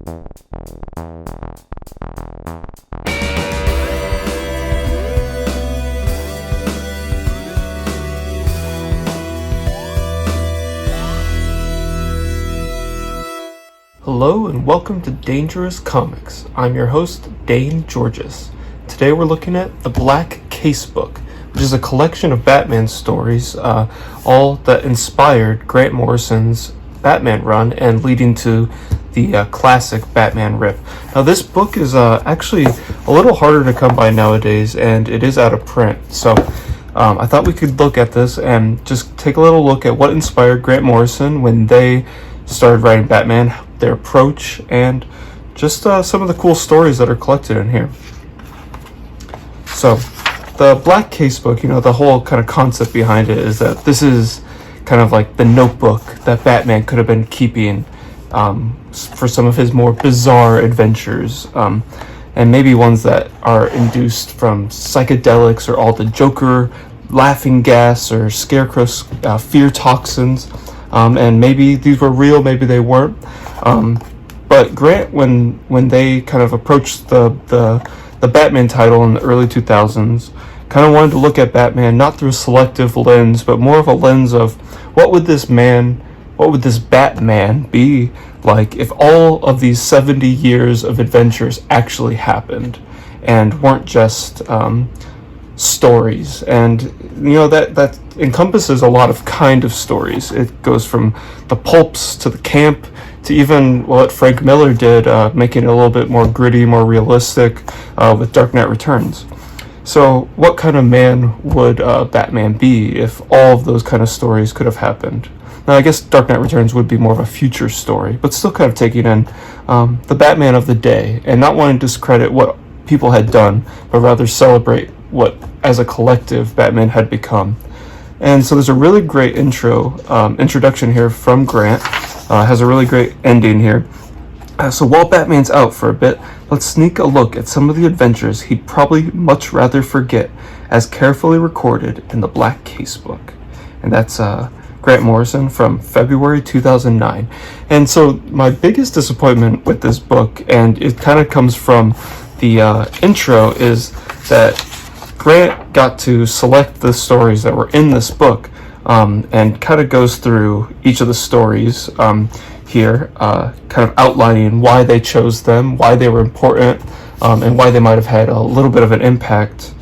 Hello and welcome to Dangerous Comics. I'm your host, Dane Georges. Today we're looking at the Black Casebook, which is a collection of Batman stories, all that inspired Grant Morrison's Batman run and leading to the classic Batman rip. Now this book is actually a little harder to come by nowadays, and it is out of print, so I thought we could look at this and just take a little look at what inspired Grant Morrison when they started writing Batman, their approach, and just some of the cool stories that are collected in here. So the Black Casebook, the whole kind of concept behind it is that this is kind of like the notebook that Batman could have been keeping for some of his more bizarre adventures, and maybe ones that are induced from psychedelics or all the Joker laughing gas or Scarecrow's fear toxins. And maybe these were real, maybe they weren't. But Grant, when they kind of approached the Batman title in the early 2000s, kind of wanted to look at Batman not through a selective lens, but more of a lens of what would this Batman be like if all of these 70 years of adventures actually happened and weren't just stories. And that encompasses a lot of kind of stories. It goes from the pulps to the camp to even what Frank Miller did, making it a little bit more gritty, more realistic with Dark Knight Returns. So what kind of man would Batman be if all of those kind of stories could have happened? Now I guess Dark Knight Returns would be more of a future story, but still kind of taking in the Batman of the day and not wanting to discredit what people had done, but rather celebrate what, as a collective, Batman had become. And so there's a really great introduction here from Grant. Has a really great ending here. So while Batman's out for a bit, let's sneak a look at some of the adventures he'd probably much rather forget, as carefully recorded in the Black Casebook. And that's Grant Morrison from February 2009. And so my biggest disappointment with this book, and it kind of comes from the intro, is that Grant got to select the stories that were in this book, and kind of goes through each of the stories here, kind of outlining why they chose them, why they were important, and why they might have had a little bit of an impact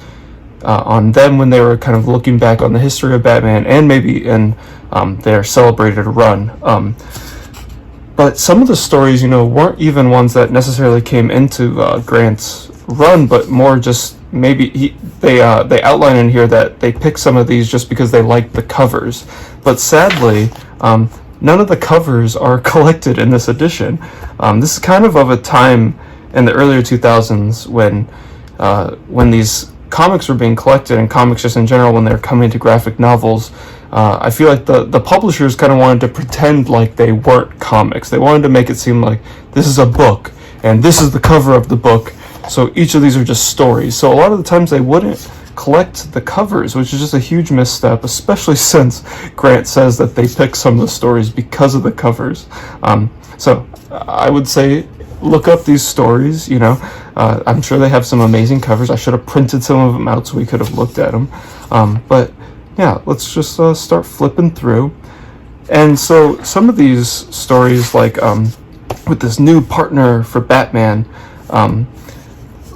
on them when they were kind of looking back on the history of Batman and maybe in their celebrated run. But some of the stories, weren't even ones that necessarily came into Grant's run, but more just maybe they outline in here that they picked some of these just because they liked the covers. But sadly, none of the covers are collected in this edition. This is kind of a time in the earlier 2000s when these comics were being collected, and comics just in general, when they're coming to graphic novels. I feel like the publishers kind of wanted to pretend like they weren't comics. They wanted to make it seem like this is a book and this is the cover of the book, so each of these are just stories. So a lot of the times they wouldn't collect the covers, which is just a huge misstep, especially since Grant says that they picked some of the stories because of the covers. So I would say look up these stories. I'm sure they have some amazing covers. I should have printed some of them out so we could have looked at them. But yeah, let's just start flipping through. And so some of these stories, like with this new partner for Batman,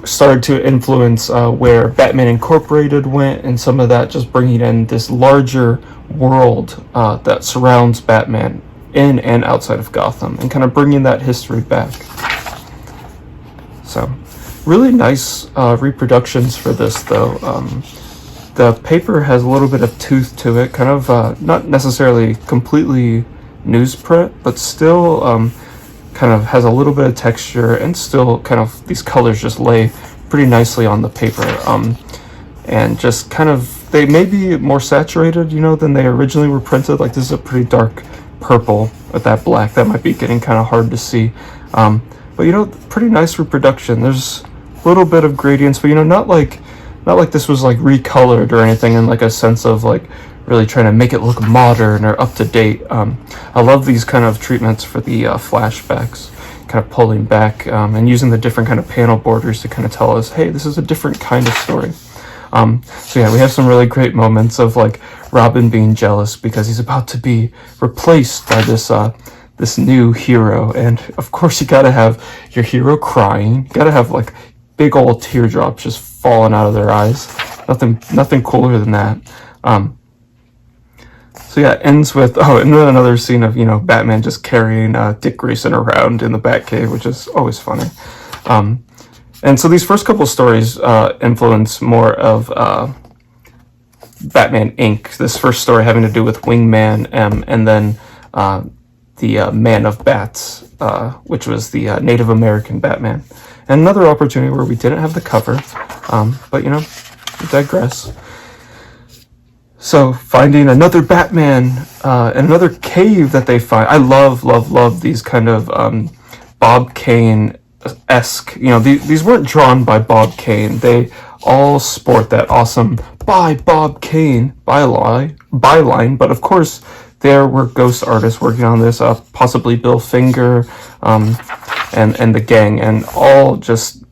started to influence where Batman Incorporated went, and some of that just bringing in this larger world that surrounds Batman in and outside of Gotham, and kind of bringing that history back. So really nice reproductions for this, though. The paper has a little bit of tooth to it, kind of not necessarily completely newsprint, but still kind of has a little bit of texture, and still kind of these colors just lay pretty nicely on the paper, and just kind of, they may be more saturated, than they originally were printed. Like this is a pretty dark purple with that black that might be getting kind of hard to see, but pretty nice reproduction. There's a little bit of gradients, but not like this was like recolored or anything in like a sense of like really trying to make it look modern or up to date. I love these kind of treatments for the flashbacks. kind of pulling back and using the different kind of panel borders to kind of tell us, hey, this is a different kind of story. So yeah, we have some really great moments of like Robin being jealous because he's about to be replaced by this new hero, and of course you gotta have your hero crying. You gotta have like big old teardrops just falling out of their eyes. Nothing cooler than that. So yeah, it ends with, and then another scene of, Batman just carrying Dick Grayson around in the Batcave, which is always funny. And so these first couple stories influence more of Batman Inc. This first story having to do with Wingman, and then the Man of Bats, which was the Native American Batman. And another opportunity where we didn't have the cover, but we digress. So finding another Batman and another cave that they find. I love these kind of Bob Kane-esque. These weren't drawn by Bob Kane. They all sport that awesome by Bob Kane byline, but of course there were ghost artists working on this, possibly Bill Finger and the gang, and all just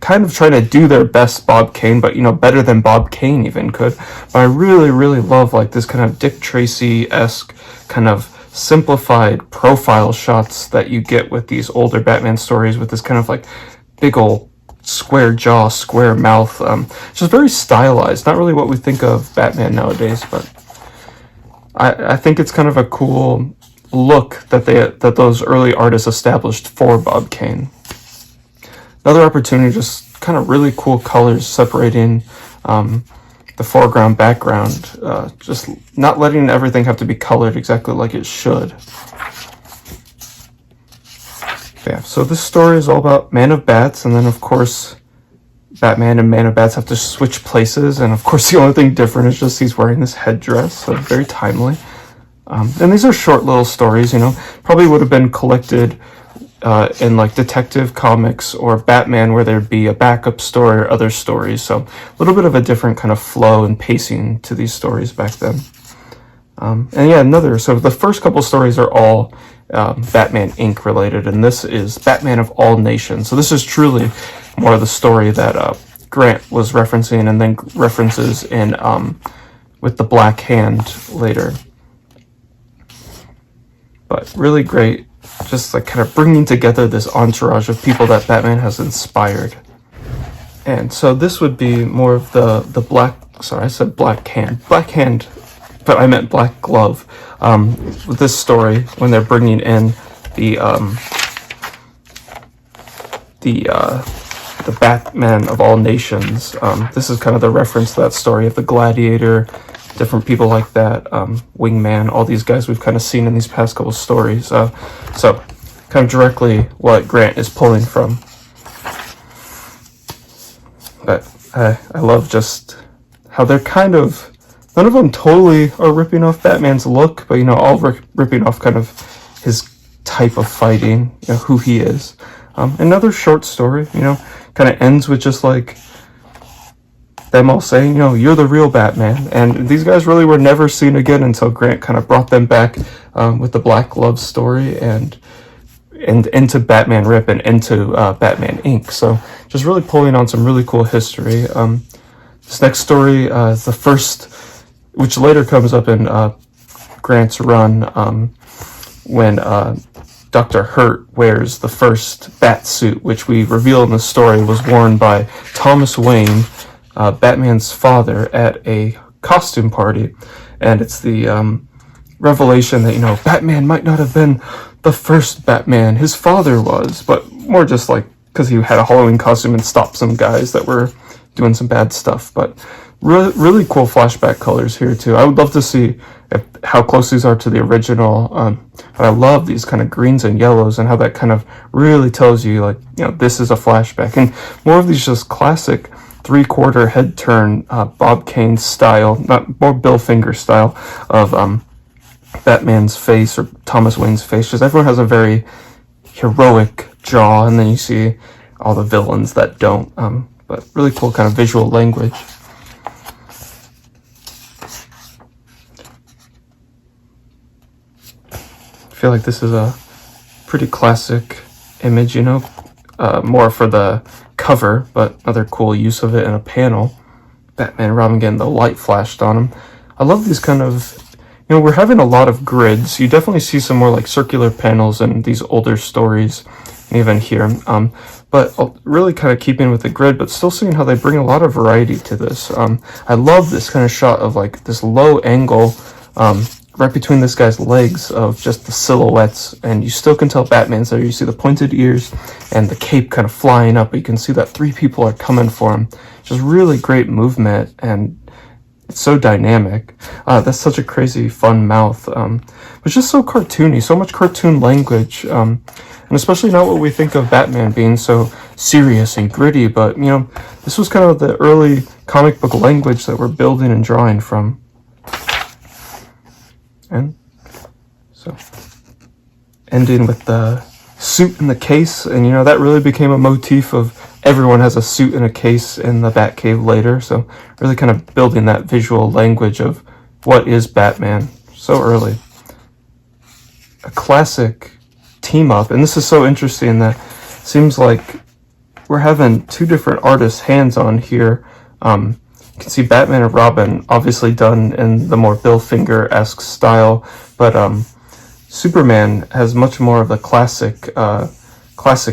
kind of trying to do their best Bob Kane, but better than Bob Kane even could. But I really love like this kind of Dick Tracy-esque kind of simplified profile shots that you get with these older Batman stories, with this kind of like big old square jaw, square mouth, just very stylized. Not really what we think of Batman nowadays, but I think it's kind of a cool look that those early artists established for Bob Kane. Another opportunity, just kind of really cool colors separating the foreground, background, just not letting everything have to be colored exactly like it should. Yeah, so this story is all about Man of Bats, and then of course Batman and Man of Bats have to switch places, and of course the only thing different is just he's wearing this headdress, so very timely. And these are short little stories, probably would have been collected in like Detective Comics or Batman, where there'd be a backup story or other stories, so a little bit of a different kind of flow and pacing to these stories back then. And yeah, so the first couple stories are all Batman Inc. related, and this is Batman of All Nations. So this is truly more of the story that Grant was referencing, and then references in with the Black Hand later. But really great, just like kind of bringing together this entourage of people that Batman has inspired. And so this would be more of the Black Hand, but I meant Black Glove. With this story, when they're bringing in the Batman of All Nations, this is kind of the reference to that story of the Gladiator, different people like that, Wingman, all these guys we've kind of seen in these past couple stories. So kind of directly what Grant is pulling from. But I love just how they're kind of, none of them totally are ripping off Batman's look, but all ripping off kind of his type of fighting, who he is. Another short story, kind of ends with just like them all saying, you're the real Batman. And these guys really were never seen again until Grant kind of brought them back with the Black Glove story and into Batman Rip and into Batman Inc. So just really pulling on some really cool history. This next story is the first, which later comes up in Grant's run, when Dr. Hurt wears the first bat suit, which we reveal in the story was worn by Thomas Wayne, Batman's father, at a costume party. And it's the revelation that, Batman might not have been the first Batman, his father was, but more just like because he had a Halloween costume and stopped some guys that were doing some bad stuff. But really cool flashback colors here too. I would love to see how close these are to the original. But I love these kind of greens and yellows and how that kind of really tells you like, this is a flashback. And more of these just classic 3/4 head turn, Bob Kane style, not more Bill Finger style of Batman's face or Thomas Wayne's face. Just everyone has a very heroic jaw, and then you see all the villains that don't. But really cool kind of visual language. I feel like this is a pretty classic image, more for the cover, but another cool use of it in a panel. Batman and Robin getting the light flashed on him. I love these kind of, we're having a lot of grids. You definitely see some more like circular panels in these older stories, and even here. But really kind of keeping with the grid, but still seeing how they bring a lot of variety to this. I love this kind of shot of like this low angle, right between this guy's legs, of just the silhouettes, and you still can tell Batman's there. You see the pointed ears and the cape kind of flying up, but you can see that 3 people are coming for him. Just really great movement, and it's so dynamic. That's such a crazy fun mouth. It's just so cartoony, so much cartoon language, and especially not what we think of Batman being so serious and gritty, but this was kind of the early comic book language that we're building and drawing from. And so ending with the suit in the case, and that really became a motif of everyone has a suit in a case in the Batcave later, so really kind of building that visual language of what is Batman so early. A classic team up, and this is so interesting that it seems like we're having 2 different artists' hands on here. You can see Batman and Robin obviously done in the more Bill Finger-esque style, but Superman has much more of the classic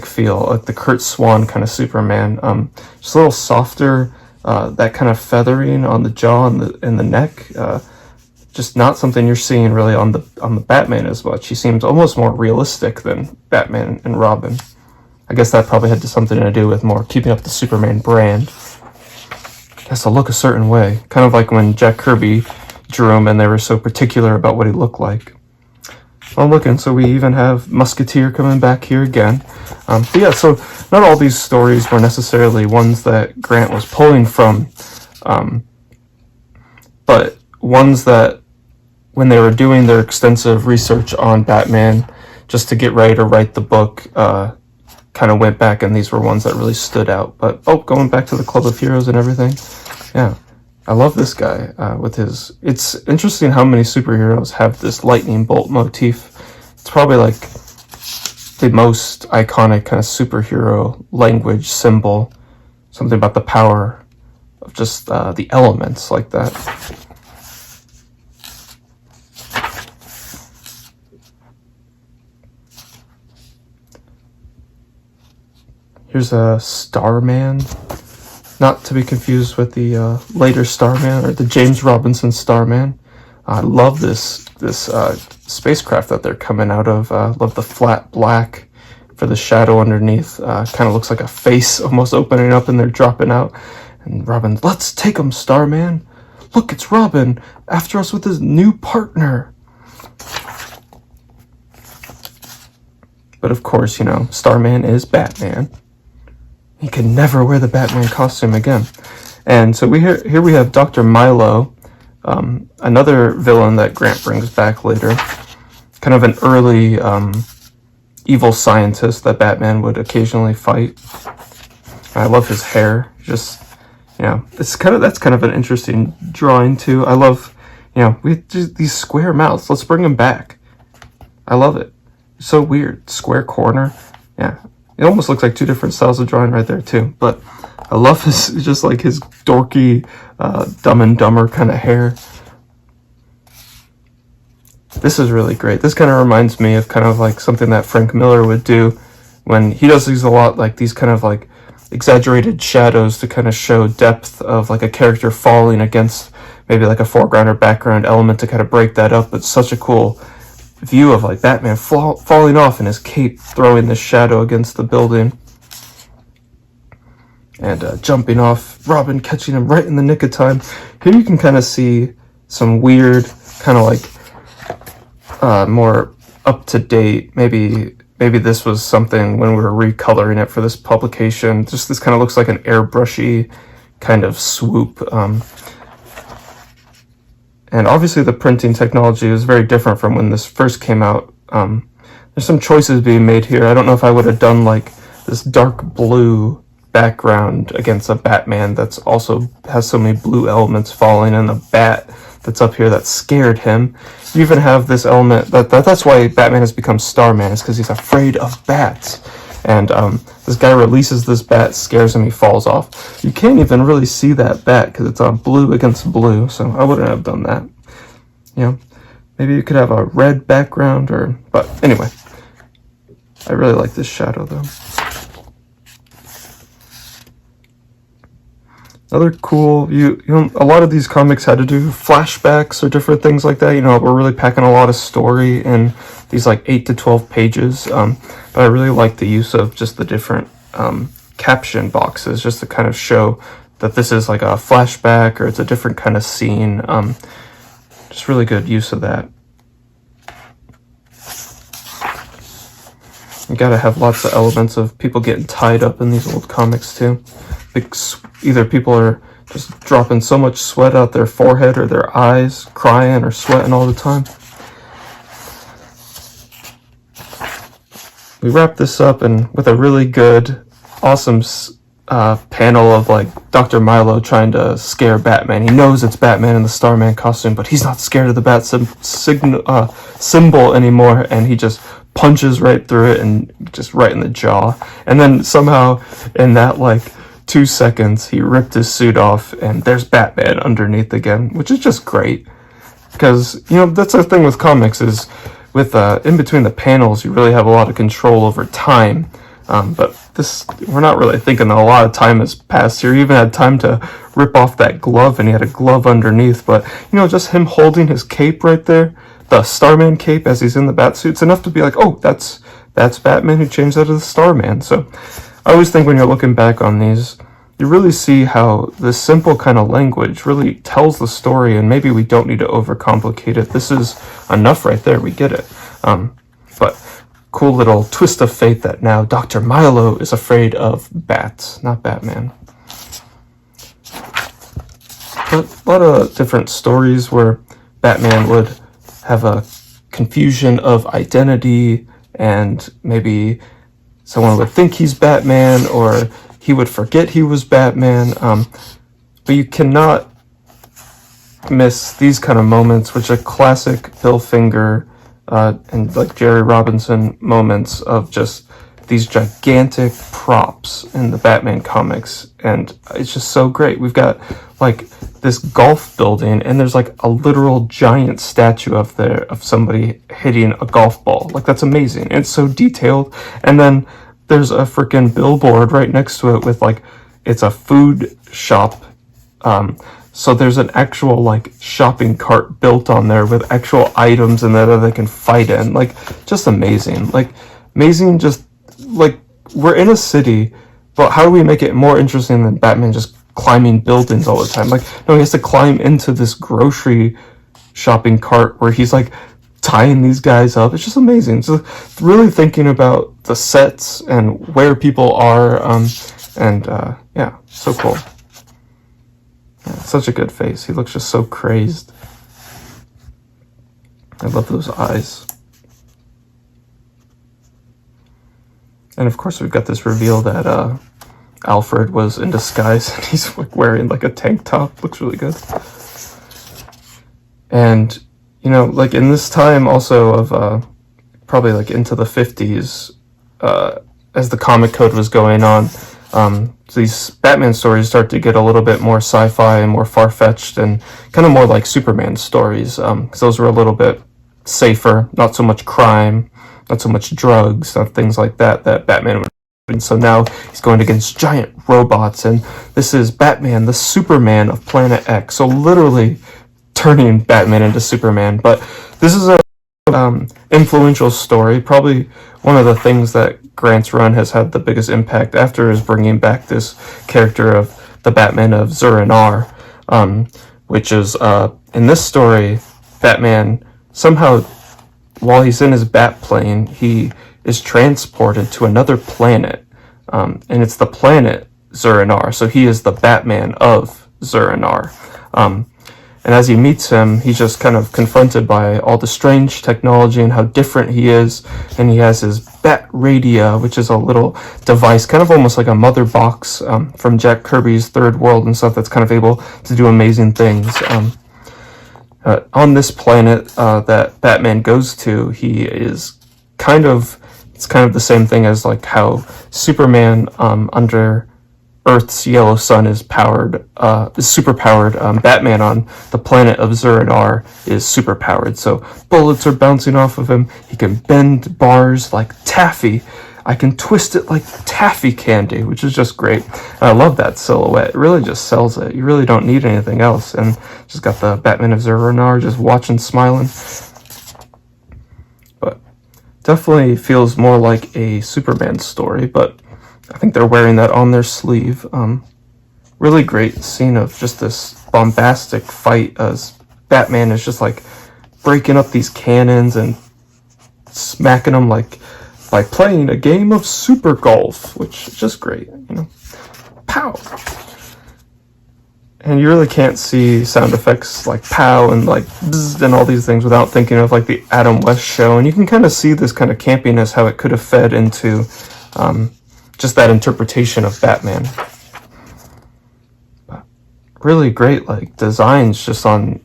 feel, like the Kurt Swan kind of Superman. Just a little softer, that kind of feathering on the jaw and the neck. Just not something you're seeing really on the Batman as much. He seems almost more realistic than Batman and Robin. I guess that probably had something to do with more keeping up the Superman brand. Has to look a certain way, kind of like when Jack Kirby drew him and they were so particular about what he looked like. Well, looking, so we even have Musketeer coming back here again. But yeah, so not all these stories were necessarily ones that Grant was pulling from, but ones that, when they were doing their extensive research on Batman, just to get ready to write the book, kind of went back, and these were ones that really stood out. But going back to the Club of Heroes and everything, yeah, I love this guy with his. It's interesting how many superheroes have this lightning bolt motif. It's probably like the most iconic kind of superhero language symbol. Something about the power of just the elements like that. Here's a Starman, not to be confused with the later Starman or the James Robinson Starman. I love this spacecraft that they're coming out of. Love the flat black for the shadow underneath. Kind of looks like a face almost opening up and they're dropping out. And Robin, let's take him, Starman. Look, it's Robin after us with his new partner. But of course, Starman is Batman. He can never wear the Batman costume again. And so here we have Dr. Milo, another villain that Grant brings back later. Kind of an early evil scientist that Batman would occasionally fight. I love his hair. Just, that's kind of an interesting drawing too. I love, we just these square mouths. Let's bring them back. I love it. So weird. Square corner. Yeah. It almost looks like 2 different styles of drawing right there too, but I love his, just like his dorky, Dumb and Dumber kind of hair. This is really great. This kind of reminds me of kind of like something that Frank Miller would do when he does these a lot, like these kind of like exaggerated shadows to kind of show depth of like a character falling against maybe like a foreground or background element to kind of break that up. It's such a cool view of like Batman falling off and his cape throwing the shadow against the building, and jumping off, Robin catching him right in the nick of time. Here you can kind of see some weird kind of like more up to date, maybe this was something when we were recoloring it for this publication. Just this kind of looks like an airbrushy kind of swoop. And obviously the printing technology is very different from when this first came out. There's some choices being made here. I don't know if I would have done like this dark blue background against a Batman that's also has so many blue elements falling, and a bat that's up here that scared him. You even have this element that's why Batman has become Starman, is because he's afraid of bats. and this guy releases this bat, scares him, he falls off. You can't even really see that bat because it's on blue against blue, so I wouldn't have done that. You know, maybe you could have a red background, but anyway, I really like this shadow though. Another cool, you know, a lot of these comics had to do flashbacks or different things like that. You know, we're really packing a lot of story in these like 8 to 12 pages. But I really like the use of just the different caption boxes, just to kind of show that this is like a flashback or it's a different kind of scene. Just really good use of that. You gotta have lots of elements of people getting tied up in these old comics too. Either people are just dropping so much sweat out their forehead or their eyes, crying or sweating all the time. We wrap this up and with a really good, awesome panel of like Dr. Milo trying to scare Batman. He knows it's Batman in the Starman costume, but he's not scared of the bat symbol anymore, and he just punches right through it and just right in the jaw. And then somehow in that like 2 seconds he ripped his suit off and there's Batman underneath again, which is just great. Because, you know, that's the thing with comics is with in between the panels you really have a lot of control over time. But this, we're not really thinking that a lot of time has passed here. He even had time to rip off that glove, and he had a glove underneath. But, you know, just him holding his cape right there, the Starman cape as he's in the Batsuit, it's enough to be like, oh, that's Batman who changed out of the Starman. So I always think when you're looking back on these, you really see how this simple kind of language really tells the story, and maybe we don't need to overcomplicate it. This is enough right there, we get it. But cool little twist of fate that now Dr. Milo is afraid of bats, not Batman. But a lot of different stories where Batman would have a confusion of identity, and maybe someone would think he's Batman, or he would forget he was Batman. But you cannot miss these kind of moments, which are classic Bill Finger and like Jerry Robinson moments of just these gigantic props in the Batman comics, and it's just so great. We've got like this golf building, and there's like a literal giant statue up there of somebody hitting a golf ball. Like, that's amazing. It's so detailed. And then there's a freaking billboard right next to it with like, it's a food shop. So there's an actual like shopping cart built on there with actual items in there that they can fight in. Like, just amazing. Like, amazing. Just like, we're in a city, but how do we make it more interesting than Batman just climbing buildings all the time? Like, no, he has to climb into this grocery shopping cart where he's like tying these guys up. It's just amazing. So really thinking about the sets and where people are, yeah, so cool. Yeah, such a good face. He looks just so crazed. I love those eyes. And of course we've got this reveal that Alfred was in disguise, and he's like wearing like a tank top. Looks really good. And, you know, like in this time also of probably like into the 50s, as the comic code was going on, these Batman stories start to get a little bit more sci-fi and more far-fetched and kind of more like Superman stories, because those were a little bit safer, not so much crime, not so much drugs, not things like that Batman would. And so now he's going against giant robots, and this is Batman, the Superman of Planet X. So literally turning Batman into Superman. But this is a influential story. Probably one of the things that Grant's run has had the biggest impact after is bringing back this character of the Batman of Zur-En-Arrh, which is, in this story, Batman somehow, while he's in his bat plane, he is transported to another planet, and it's the planet Zur-En-Arrh. So he is the Batman of Zur-En-Arrh. And as he meets him, he's just kind of confronted by all the strange technology and how different he is. And he has his Bat Radio, which is a little device, kind of almost like a mother box from Jack Kirby's Third World and stuff, that's kind of able to do amazing things. On this planet that Batman goes to, he is kind of it's kind of the same thing as like how Superman under Earth's yellow sun is superpowered. Batman on the planet of Zur-En-Arrh is superpowered. So bullets are bouncing off of him. He can bend bars like taffy. I can twist it like taffy candy, which is just great. And I love that silhouette. It really just sells it. You really don't need anything else. And just got the Batman of Zur-En-Arrh just watching, smiling. But definitely feels more like a Superman story, but I think they're wearing that on their sleeve. Really great scene of just this bombastic fight as Batman is just like breaking up these cannons and smacking them like by playing a game of super golf, which is just great, you know. Pow! And you really can't see sound effects like pow and like bzzz and all these things without thinking of like the Adam West Show. And you can kind of see this kind of campiness, how it could have fed into just that interpretation of Batman. But really great like designs just on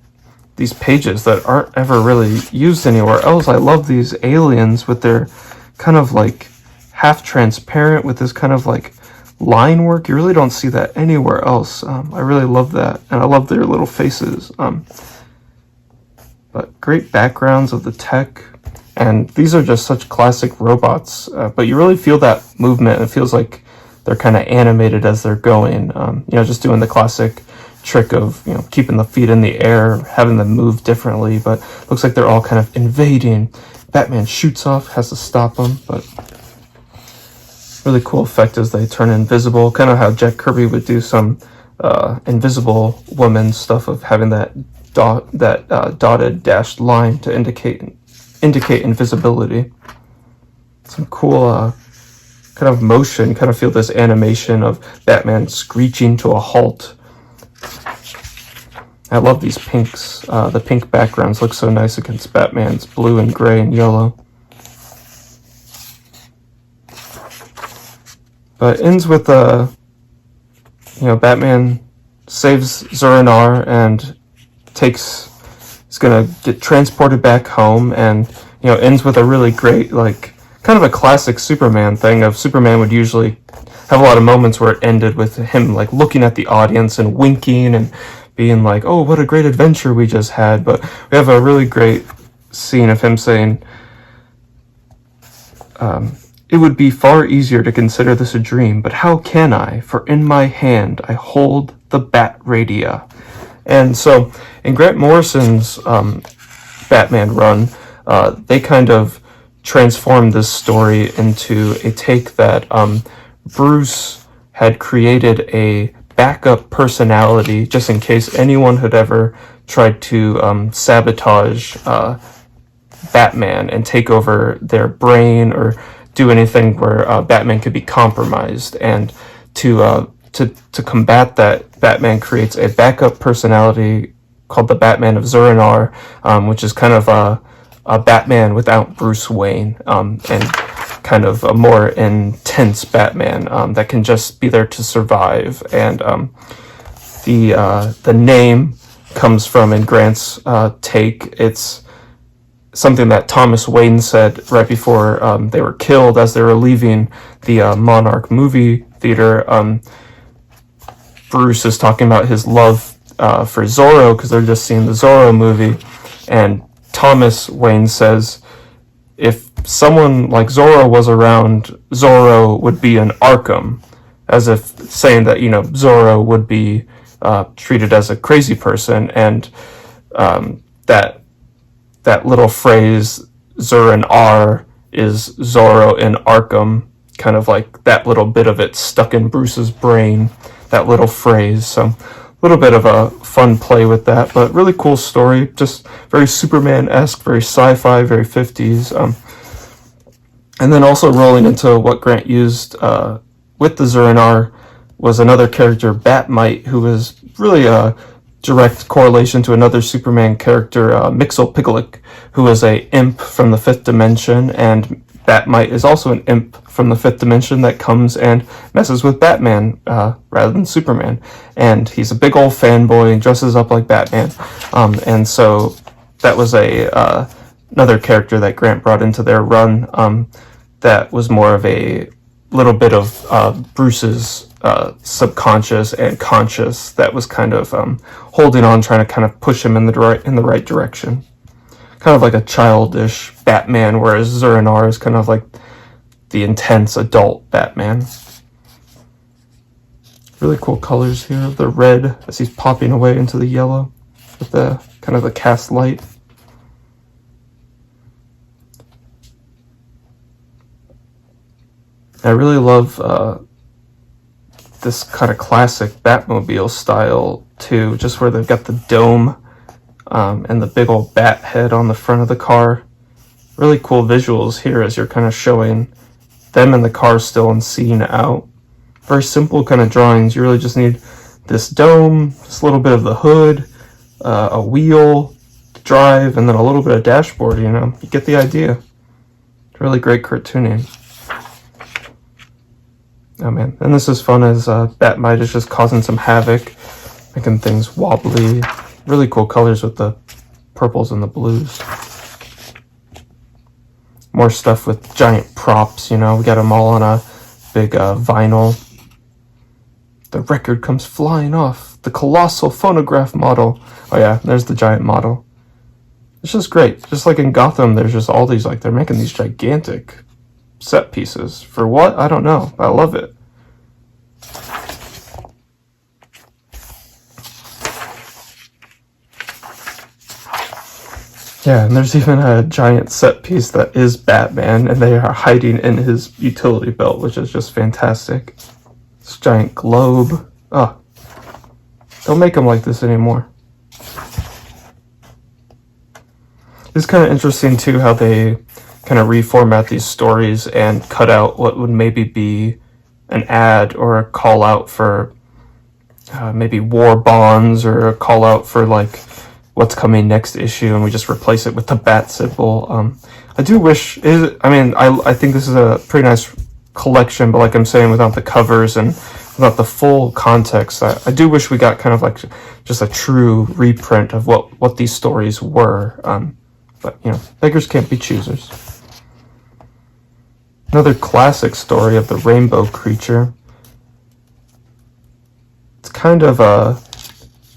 these pages that aren't ever really used anywhere else. I love these aliens with their kind of like half transparent with this kind of like line work. You really don't see that anywhere else. I really love that, and I love their little faces. But great backgrounds of the tech, and these are just such classic robots, but you really feel that movement. It feels like they're kind of animated as they're going, you know, just doing the classic trick of, you know, keeping the feet in the air, having them move differently, but looks like they're all kind of invading. Batman shoots off, has to stop them, but really cool effect as they turn invisible, kind of how Jack Kirby would do some Invisible Woman stuff of having that dotted dashed line to indicate invisibility. Some cool kind of motion, kind of feel this animation of Batman screeching to a halt. I love these pinks. The pink backgrounds look so nice against Batman's blue and gray and yellow. But it ends with you know, Batman saves Zur-En-Arrh and is gonna get transported back home, and you know, ends with a really great, like, kind of a classic Superman thing of Superman would usually have a lot of moments where it ended with him like looking at the audience and winking and being like, oh, what a great adventure we just had. But we have a really great scene of him saying, it would be far easier to consider this a dream, but how can I? For in my hand I hold the Bat Radia. And so in Grant Morrison's Batman run, they kind of transformed this story into a take that Bruce had created a backup personality just in case anyone had ever tried to sabotage Batman and take over their brain or do anything where Batman could be compromised. And to combat that, Batman creates a backup personality called the Batman of Zur-En-Arrh, which is kind of a Batman without Bruce Wayne, and kind of a more intense Batman that can just be there to survive. And the name comes from, in Grant's take, it's something that Thomas Wayne said right before they were killed as they were leaving the Monarch movie theater. Bruce is talking about his love for Zorro because they're just seeing the Zorro movie, and Thomas Wayne says, if someone like Zorro was around, Zorro would be an Arkham, as if saying that, you know, Zorro would be treated as a crazy person. And that little phrase, Zur-En-Arrh, is Zorro in Arkham, kind of like that little bit of it stuck in Bruce's brain, that little phrase. So a little bit of a fun play with that, but really cool story, just very Superman-esque, very sci-fi, very 50s. And then also rolling into what Grant used with the Zur-En-Arrh was another character, Bat Mite, who was really a direct correlation to another Superman character, Mxyzptlk, who is a imp from the fifth dimension, and Bat Mite is also an imp from the fifth dimension that comes and messes with Batman rather than Superman. And he's a big old fanboy and dresses up like Batman. And so that was another character that Grant brought into their run. that was more of a little bit of Bruce's subconscious and conscious that was kind of holding on, trying to kind of push him in the right direction. Kind of like a childish Batman, whereas Zur-En-Arrh is kind of like the intense adult Batman. Really cool colors here. The red as he's popping away into the yellow with the kind of the cast light. I really love this kind of classic Batmobile style too, just where they've got the dome and the big old bat head on the front of the car. Really cool visuals here as you're kind of showing them in the car still and seeing out. Very simple kind of drawings. You really just need this dome, just a little bit of the hood, a wheel to drive, and then a little bit of dashboard, you know. You get the idea. It's really great cartooning. Oh man, and this is fun as Bat Mite is just causing some havoc, making things wobbly. Really cool colors with the purples and the blues. More stuff with giant props, you know. We got them all on a big vinyl. The record comes flying off. The colossal phonograph model. Oh yeah, there's the giant model. It's just great. Just like in Gotham, there's just all these, like, they're making these gigantic set pieces. For what? I don't know. I love it. Yeah, and there's even a giant set piece that is Batman, and they are hiding in his utility belt, which is just fantastic. This giant globe. Oh, don't make them like this anymore. It's kind of interesting too how they kind of reformat these stories and cut out what would maybe be an ad or a call out for maybe war bonds, or a call out for like what's coming next issue, and we just replace it with the bat symbol. I do wish, I think this is a pretty nice collection, but like I'm saying, without the covers and without the full context, I do wish we got kind of like just a true reprint of what these stories were. But you know, beggars can't be choosers. Another classic story of the rainbow creature. It's kind of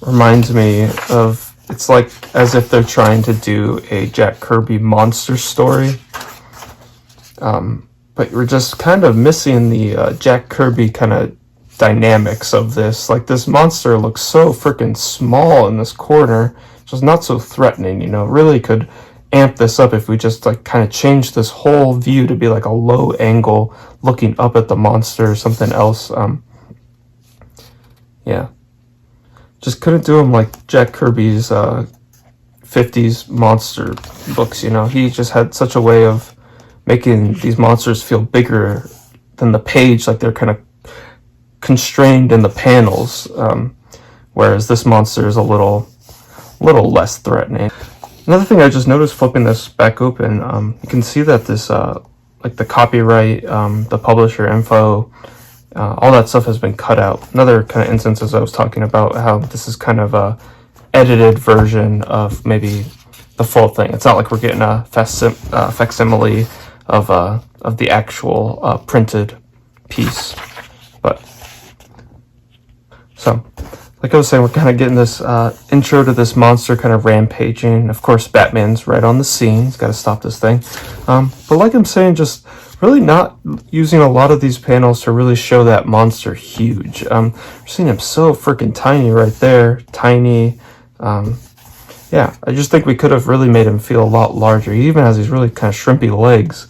reminds me of, it's like as if they're trying to do a Jack Kirby monster story. But we're just kind of missing the Jack Kirby kind of dynamics of this. Like, this monster looks so freaking small in this corner, just not so threatening, you know. Really could amp this up if we just like kind of change this whole view to be like a low angle looking up at the monster or something else. Yeah. Just couldn't do him like Jack Kirby's 50s monster books, you know. He just had such a way of making these monsters feel bigger than the page, like they're kind of constrained in the panels, whereas this monster is a little less threatening. Another thing I just noticed flipping this back open, you can see that this, like the copyright, the publisher info, all that stuff has been cut out. Another kind of instance, as I was talking about, how this is kind of a edited version of maybe the full thing. It's not like we're getting a facsimile of the actual printed piece. But so, like I was saying, we're kind of getting this intro to this monster kind of rampaging. Of course, Batman's right on the scene. He's got to stop this thing. But like I'm saying, just really not using a lot of these panels to really show that monster huge. We're seeing him so freaking tiny right there. Tiny. Yeah, I just think we could have really made him feel a lot larger. He even has these really kind of shrimpy legs.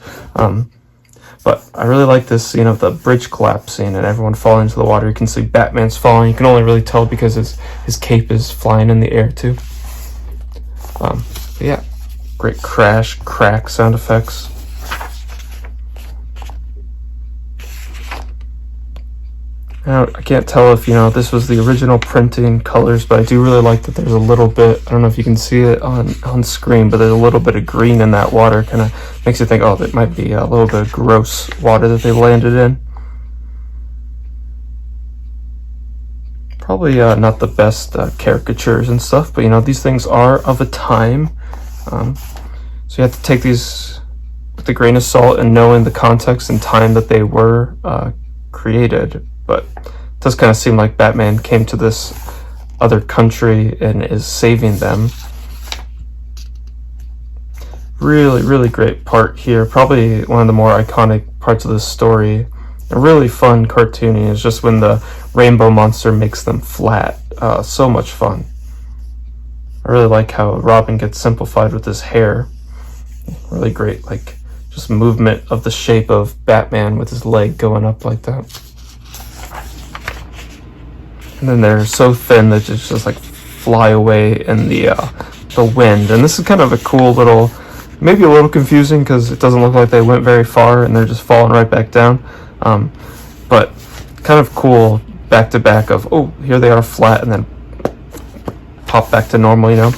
But I really like this, you know, the bridge collapsing and everyone falling into the water. You can see Batman's falling. You can only really tell because his cape is flying in the air too. But yeah, great crash, crack sound effects. Now, I can't tell if, you know, this was the original printing colors, but I do really like that there's a little bit, I don't know if you can see it on screen, but there's a little bit of green in that water. Kind of makes you think, oh, that might be a little bit of gross water that they landed in. Probably not the best caricatures and stuff, but, you know, these things are of a time. So you have to take these with a grain of salt and knowing the context and time that they were created. But it does kind of seem like Batman came to this other country and is saving them. Really great part here. Probably one of the more iconic parts of this story. A really fun cartooning is just when the rainbow monster makes them flat. So much fun. I really like how Robin gets simplified with his hair. Really great, like, just movement of the shape of Batman with his leg going up like that. And then they're so thin that they just like fly away in the wind. And this is kind of a cool little, maybe a little confusing because it doesn't look like they went very far and they're just falling right back down. But kind of cool back to back of, oh, here they are flat and then pop back to normal, you know,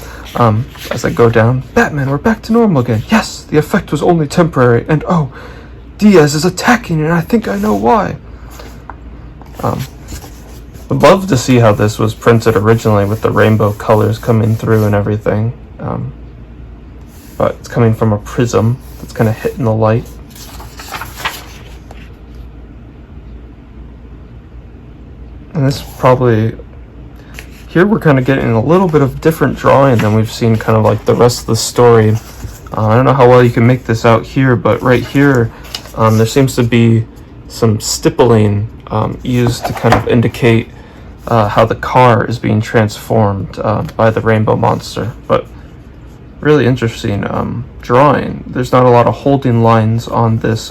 as I go down. Batman, we're back to normal again. Yes, the effect was only temporary, and oh, Diaz is attacking and I think I know why. Would love to see how this was printed originally with the rainbow colors coming through and everything. But it's coming from a prism that's kind of hitting the light. And this probably, here we're kind of getting a little bit of different drawing than we've seen kind of like the rest of the story. I don't know how well you can make this out here, but right here there seems to be some stippling used to kind of indicate how the car is being transformed by the rainbow monster. But really interesting drawing. There's not a lot of holding lines on this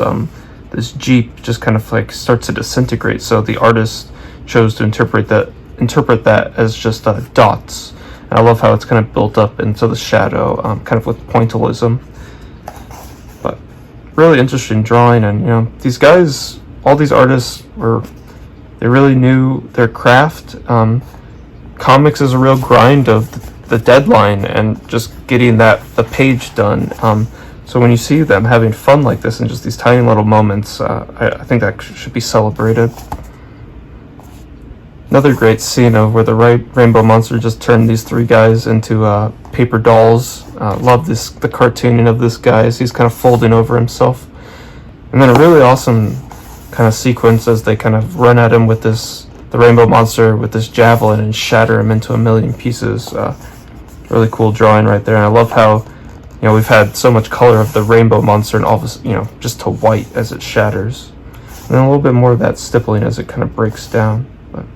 this Jeep, just kind of like starts to disintegrate, so the artist chose to interpret that as just dots. And I love how it's kind of built up into the shadow, kind of with pointillism. But really interesting drawing, and you know, these guys, all these artists they really knew their craft. Comics is a real grind of the deadline and just getting the page done. So when you see them having fun like this and just these tiny little moments, I think that should be celebrated. Another great scene of where the rainbow monster just turned these three guys into paper dolls. Love the cartooning of this guy as he's kind of folding over himself. And then a really awesome kind of sequence as they kind of run at him with the rainbow monster with this javelin and shatter him into a million pieces. Really cool drawing right there. And I love how, you know, we've had so much color of the rainbow monster and all this, you know, just to white as it shatters. And then a little bit more of that stippling as it kind of breaks down. But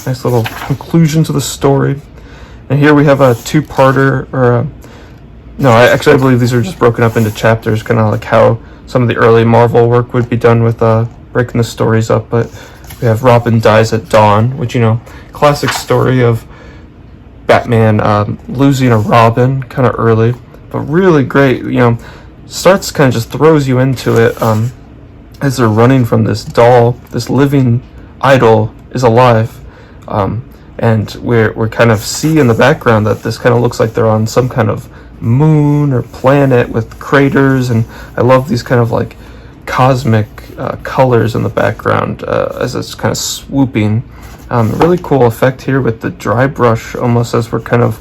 nice little conclusion to the story. And here we have a two-parter, or no, I believe these are just broken up into chapters, kind of like how some of the early Marvel work would be done with breaking the stories up. But we have Robin dies at dawn, which, you know, classic story of Batman losing a Robin kind of early, but really great. You know, starts kind of just throws you into it as they're running from this doll. This living idol is alive, and we're kind of see in the background that this kind of looks like they're on some kind of moon or planet with craters, and I love these kind of like cosmic colors in the background as it's kind of swooping. Really cool effect here with the dry brush, almost as we're kind of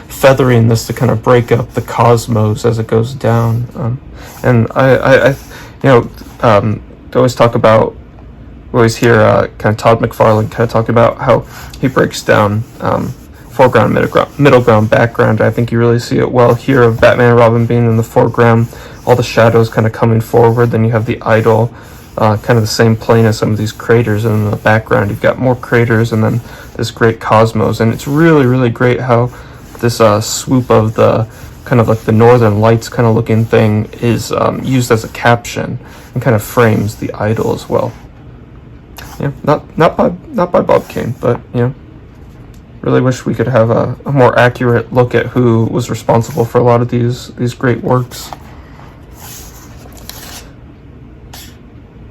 feathering this to kind of break up the cosmos as it goes down. And I you know, always talk about, always hear kind of Todd McFarlane kind of talk about how he breaks down foreground, middle ground, background. I think you really see it well here of Batman and Robin being in the foreground, all the shadows kind of coming forward. Then you have the idol, kind of the same plane as some of these craters, and in the background you've got more craters and then this great cosmos. And it's really great how this swoop of the kind of like the northern lights kind of looking thing is used as a caption and kind of frames the idol as well. Yeah, not by Bob Kane, but you know, really wish we could have a more accurate look at who was responsible for a lot of these great works.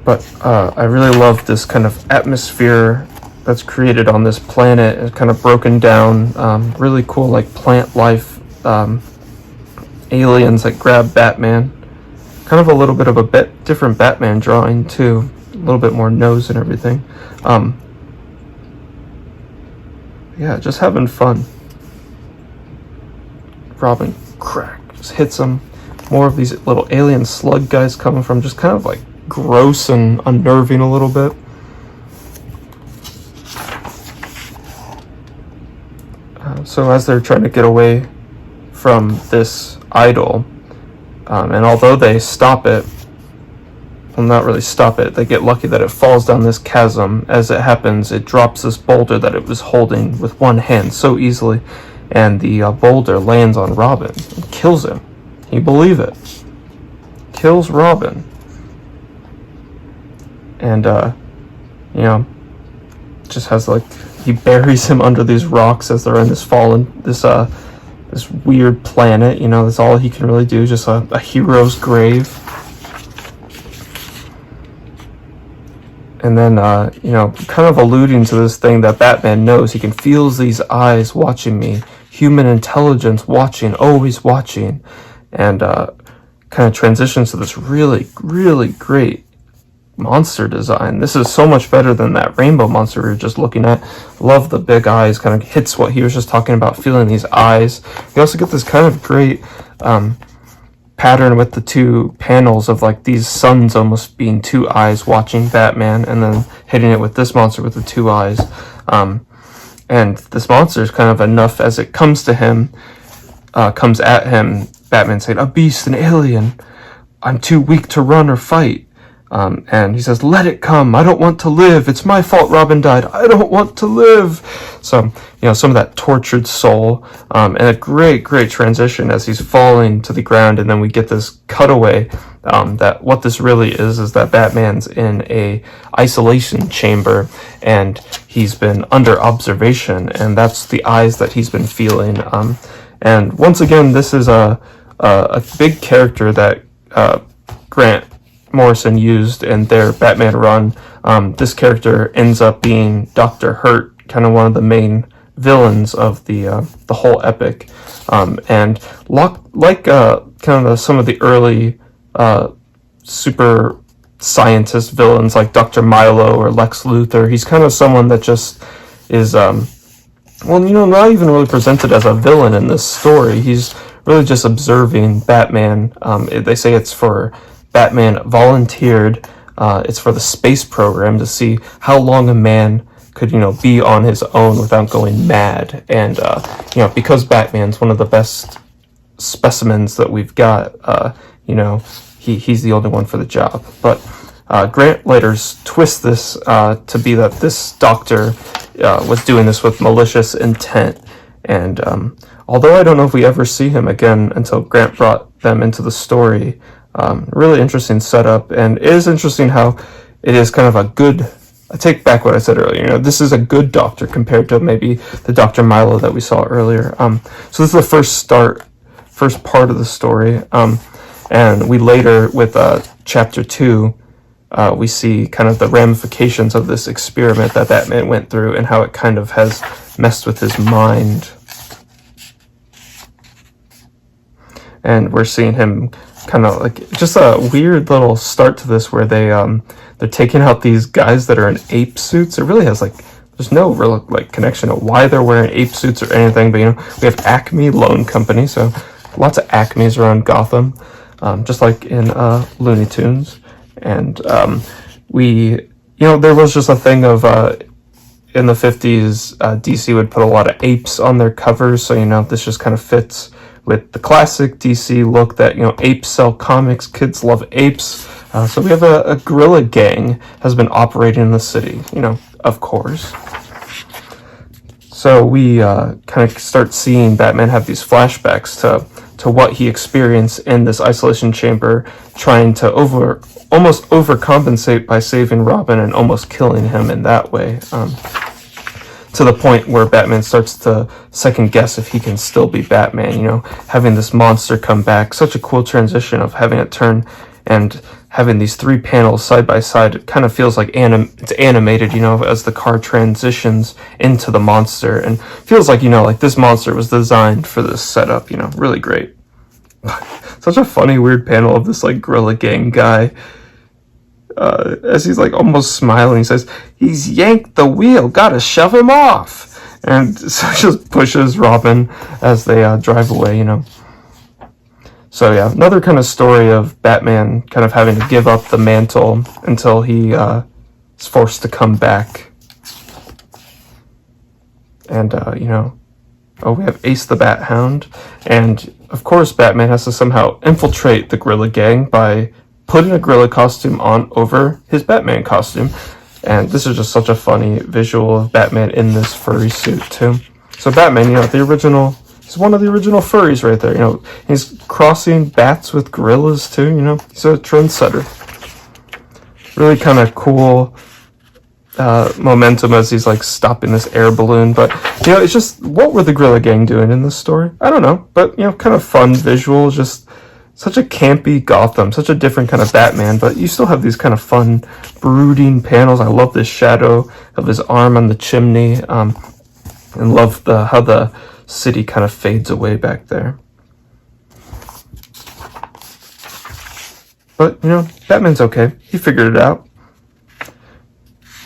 But I really love this kind of atmosphere that's created on this planet. It's kind of broken down, really cool, like plant life, aliens that grab Batman. Kind of a little bit of a bit different Batman drawing too, a little bit more nose and everything. Yeah, just having fun. Robin, crack, just hits him. more of these little alien slug guys coming from, just kind of like gross and unnerving a little bit. So as they're trying to get away from this idol, and although they stop it, well, not really stop it, they get lucky that it falls down this chasm. As it happens, it drops this boulder that it was holding with one hand so easily, and the boulder lands on Robin and kills him. Can you believe it? Kills Robin. And, just has, like, he buries him under these rocks as they're in this this weird planet. That's all he can really do, just a hero's grave. And then, kind of alluding to this thing that Batman knows, he can feel these eyes watching me, human intelligence watching, always watching, and kind of transitions to this really, really great monster design. This is so much better than that rainbow monster we were just looking at. Love the big eyes, kind of hits what he was just talking about, feeling these eyes. You also get this kind of great pattern with the two panels of like these suns almost being two eyes watching Batman, and then hitting it with this monster with the two eyes. And this monster is kind of enough as it comes to him, comes at him, Batman saying, "A beast, an alien. I'm too weak to run or fight." And he says, "Let it come. I don't want to live. It's my fault Robin died. I don't want to live." So, some of that tortured soul, and a great, great transition as he's falling to the ground. And then we get this cutaway, that what this really is that Batman's in a isolation chamber and he's been under observation, and that's the eyes that he's been feeling. And once again, this is a big character that, Grant Morrison used in their Batman run. This character ends up being Dr. Hurt, kind of one of the main villains of the whole epic, and kind of some of the early super scientist villains like Dr. Milo or Lex Luthor. He's kind of someone that just is not even really presented as a villain in this story. He's really just observing Batman. They say it's for Batman volunteered, it's for the space program to see how long a man could, be on his own without going mad. And, because Batman's one of the best specimens that we've got, he's the only one for the job. But Grant later twists this to be that this doctor was doing this with malicious intent. And although I don't know if we ever see him again until Grant brought them into the story, really interesting setup. And it is interesting how it is kind of a good, I take back what I said earlier, this is a good doctor compared to maybe the Dr. Milo that we saw earlier. So this is the first part of the story. And we later, with chapter 2, we see kind of the ramifications of this experiment that Batman went through and how it kind of has messed with his mind. And we're seeing him kind of like just a weird little start to this where they're taking out these guys that are in ape suits. It really has there's no real connection to why they're wearing ape suits or anything, but we have Acme Loan Company, so lots of Acmes around Gotham, just like in Looney Tunes. And there was just a thing of in the 50s, DC would put a lot of apes on their covers, so this just kind of fits with the classic DC look that, apes sell comics, kids love apes. So we have a guerrilla gang has been operating in the city, of course. So we kind of start seeing Batman have these flashbacks to what he experienced in this isolation chamber, trying to almost overcompensate by saving Robin and almost killing him in that way. To the point where Batman starts to second guess if he can still be Batman, having this monster come back. Such a cool transition of having it turn and having these 3 panels side by side. It kind of feels like it's animated, as the car transitions into the monster, and feels like, like this monster was designed for this setup, really great. Such a funny, weird panel of this guerrilla gang guy. As he's almost smiling, he says, "He's yanked the wheel, gotta shove him off." And so just pushes Robin as they drive away, So yeah, another kind of story of Batman kind of having to give up the mantle until he is forced to come back. And, we have Ace the Bat Hound. And, of course, Batman has to somehow infiltrate the gorilla gang by putting a gorilla costume on over his Batman costume. And this is just such a funny visual of Batman in this furry suit, too. So Batman, he's one of the original furries right there. He's crossing bats with gorillas, too, He's a trendsetter. Really kind of cool momentum as he's like stopping this air balloon, but it's just, what were the gorilla gang doing in this story? I don't know, but kind of fun visual, just such a campy Gotham, such a different kind of Batman, but you still have these kind of fun brooding panels. I love this shadow of his arm on the chimney, and love how the city kind of fades away back there. But Batman's okay, he figured it out.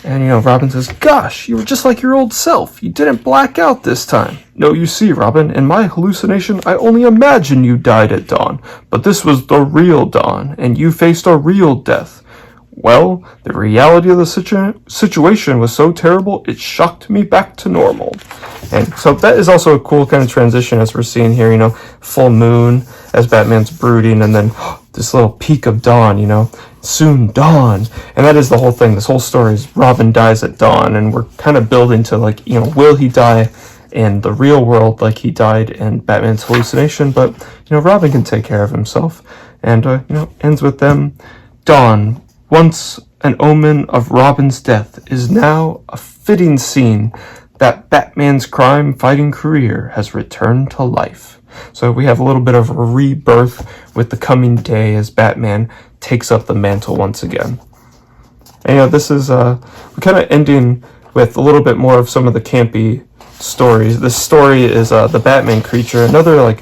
And, Robin says, "Gosh, you were just like your old self. You didn't black out this time." "No, you see, Robin, in my hallucination, I only imagined you died at dawn. But this was the real dawn, and you faced a real death. Well, the reality of the situation was so terrible, it shocked me back to normal." And so that is also a cool kind of transition as we're seeing here, full moon as Batman's brooding, and then this little peak of dawn, soon dawn. And that is the whole thing. This whole story is Robin dies at dawn, and we're kind of building to will he die in the real world like he died in Batman's hallucination? But, Robin can take care of himself. And, ends with them. "Dawn, once an omen of Robin's death, is now a fitting scene that Batman's crime-fighting career has returned to life." So we have a little bit of a rebirth with the coming day as Batman takes up the mantle once again. And this is we're kind of ending with a little bit more of some of the campy stories. This story is the Batman creature, another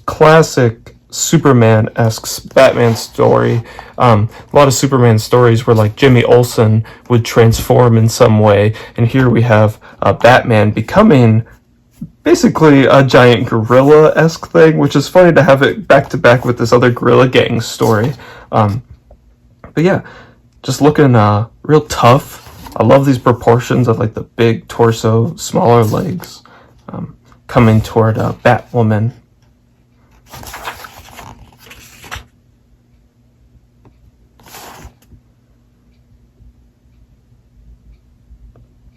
classic Superman-esque Batman story. A lot of Superman stories where Jimmy Olsen would transform in some way, and here we have Batman becoming basically a giant gorilla-esque thing, which is funny to have it back-to-back with this other gorilla gang story. But yeah, just looking real tough. I love these proportions of the big torso, smaller legs, coming toward Batwoman.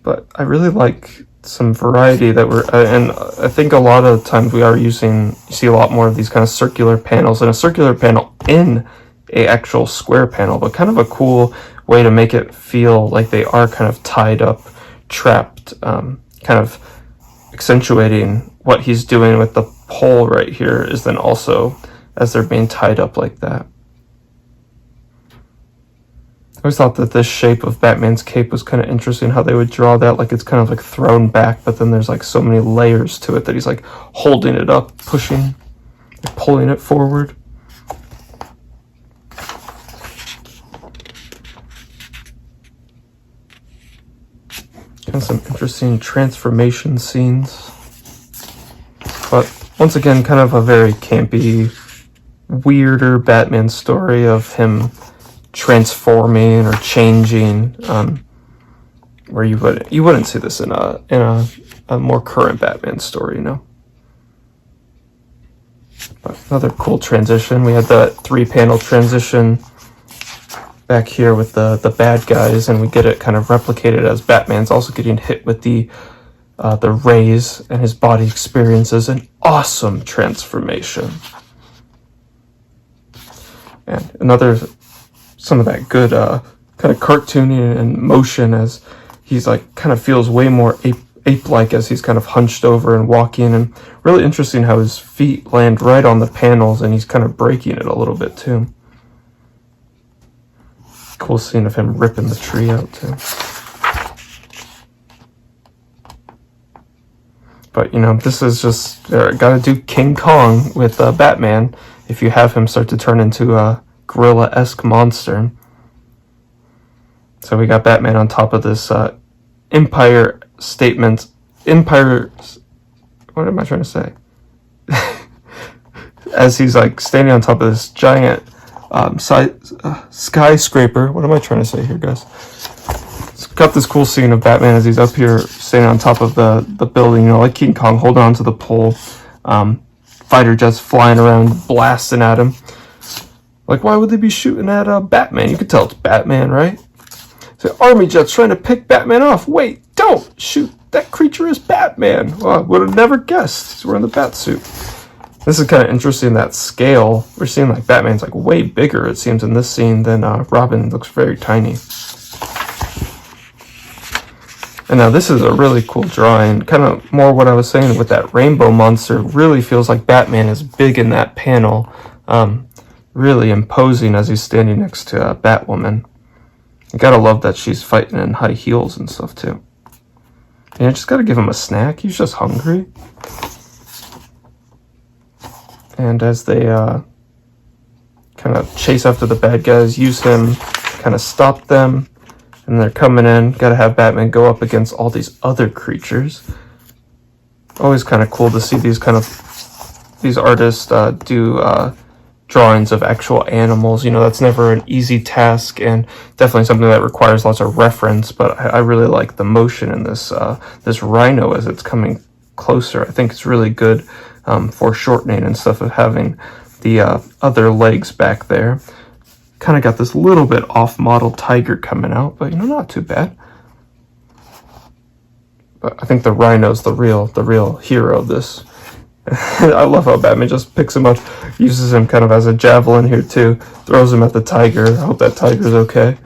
But I really like some variety that and I think a lot of times you see a lot more of these kind of circular panels, and a circular panel in a actual square panel, but kind of a cool way to make it feel like they are kind of tied up, trapped, kind of accentuating what he's doing with the pole right here is then also as they're being tied up like that. I always thought that this shape of Batman's cape was kind of interesting, how they would draw that, it's kind of thrown back, but then there's so many layers to it that he's holding it up, pushing, pulling it forward. Kind of some interesting transformation scenes. But once again, kind of a very campy, weirder Batman story of him transforming or changing, where you wouldn't see this in a more current Batman story, But another cool transition. We had the 3-panel transition back here with the bad guys, and we get it kind of replicated as Batman's also getting hit with the rays, and his body experiences an awesome transformation. And some of that good kind of cartooning and motion as he's kind of feels way more ape-like as he's kind of hunched over and walking, and really interesting how his feet land right on the panels and he's kind of breaking it a little bit too. Cool scene of him ripping the tree out too. But this is just gotta do King Kong with Batman if you have him start to turn into a gorilla-esque monster. So we got Batman on top of this Empire State. What am I trying to say? as he's like standing on top of this giant skyscraper. What am I trying to say here, guys? It's got this cool scene of Batman as he's up here standing on top of the building, you know, like King Kong, holding on to the pole. Fighter jets flying around, blasting at him. Like, why would they be shooting at Batman? You could tell it's Batman, right? So, army jets trying to pick Batman off. Wait, don't shoot. That creature is Batman. Well, I would have never guessed. He's wearing the bat suit. This is kind of interesting, that scale. We're seeing like Batman's like way bigger, it seems, in this scene than Robin. Looks very tiny. And now this is a really cool drawing. Kind of more what I was saying with that rainbow monster. Really feels like Batman is big in that panel. Really imposing as he's standing next to Batwoman. You gotta love that she's fighting in high heels and stuff too. And I just gotta give him a snack. He's just hungry. And as they kind of chase after the bad guys, use him, kind of stop them, and they're coming in. Gotta have Batman go up against all these other creatures. Always kind of cool to see these artists do drawings of actual animals. You know, that's never an easy task, and definitely something that requires lots of reference, but I really like the motion in this this rhino as it's coming closer. I think it's really good foreshortening and stuff of having the other legs back there. Kind of got this little bit off-model tiger coming out, but you know, not too bad. But I think the rhino's the real hero of this. I love how Batman just picks him up, uses him kind of as a javelin here too, throws him at the tiger. I hope that tiger's okay.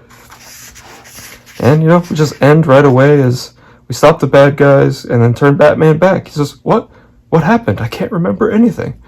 And, you know, we just end right away as we stop the bad guys and then turn Batman back. He says, What happened? I can't remember anything.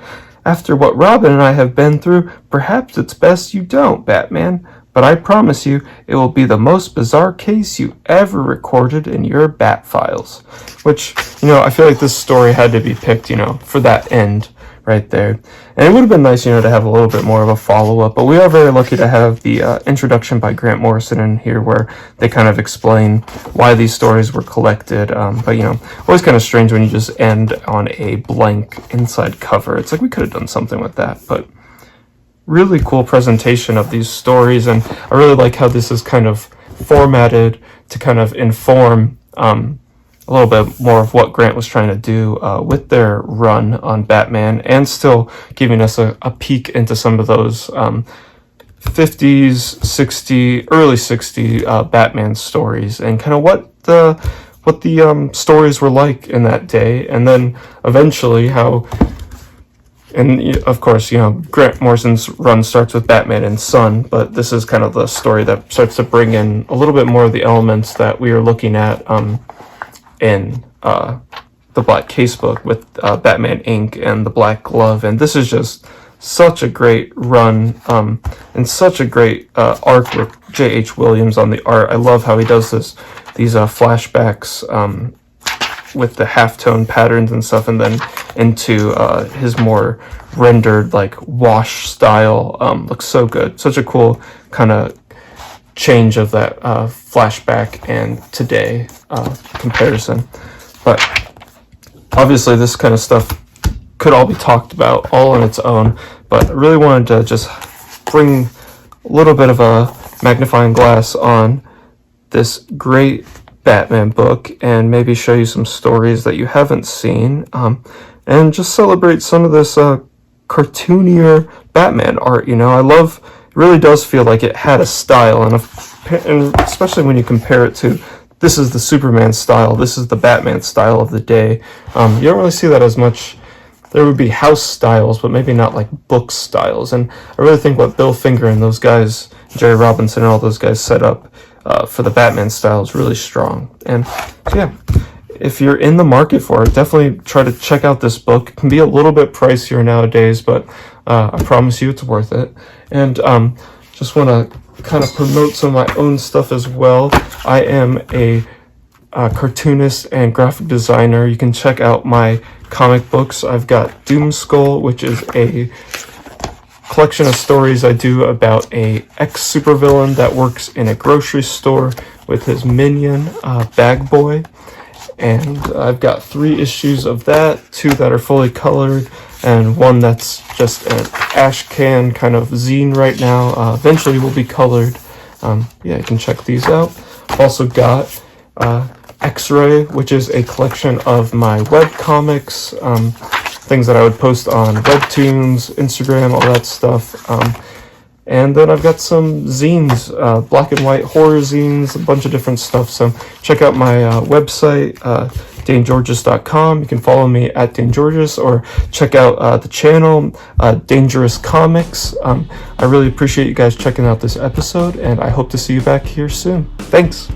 After what Robin and I have been through, perhaps it's best you don't, Batman. But I promise you, it will be the most bizarre case you ever recorded in your Bat files. Which, you know, I feel like this story had to be picked, you know, for that end right there. And it would have been nice, you know, to have a little bit more of a follow-up, but we are very lucky to have the introduction by Grant Morrison in here where they kind of explain why these stories were collected. But, you know, always kind of strange when you just end on a blank inside cover. It's like we could have done something with that, but really cool presentation of these stories, and I really like how this is kind of formatted to kind of inform a little bit more of what Grant was trying to do with their run on Batman, and still giving us a peek into some of those 50s, 60s, early 60s Batman stories, and kind of what the stories were like in that day, and then eventually how. And of course, you know, Grant Morrison's run starts with Batman and Son, but this is kind of the story that starts to bring in a little bit more of the elements that we are looking at in the Black Casebook with Batman Inc. and the Black Glove. And this is just such a great run and such a great arc with J.H. Williams on the art. I love how he does these flashbacks with the halftone patterns and stuff, and then into his more rendered like wash style. Looks so good. Such a cool kind of change of that flashback and today comparison. But obviously this kind of stuff could all be talked about all on its own, but I really wanted to just bring a little bit of a magnifying glass on this great Batman book and maybe show you some stories that you haven't seen, and just celebrate some of this cartoonier Batman art. You know, it really does feel like it had a style, and especially when you compare it to, this is the Superman style, this is the Batman style of the day. You don't really see that as much. There would be house styles, but maybe not like book styles, and I really think what Bill Finger and those guys, Jerry Robinson and all those guys set up for the Batman style is really strong. And so yeah, if you're in the market for it, definitely try to check out this book. It can be a little bit pricier nowadays, but I promise you it's worth it. And just want to kind of promote some of my own stuff as well. I am a cartoonist and graphic designer. You can check out my comic books. I've got Doomskull, which is a collection of stories I do about a ex-supervillain that works in a grocery store with his minion, Bag Boy. And I've got 3 issues of that, 2 that are fully colored, and one that's just an ash can kind of zine right now. Eventually will be colored. Yeah, you can check these out. Also got X-Ray, which is a collection of my web comics, things that I would post on Webtoons, Instagram, all that stuff. And then I've got some zines, black and white horror zines, a bunch of different stuff. So check out my website, DaneGeorges.com. You can follow me at DaneGeorges, or check out the channel, Dangerous Comics. I really appreciate you guys checking out this episode, and I hope to see you back here soon. Thanks!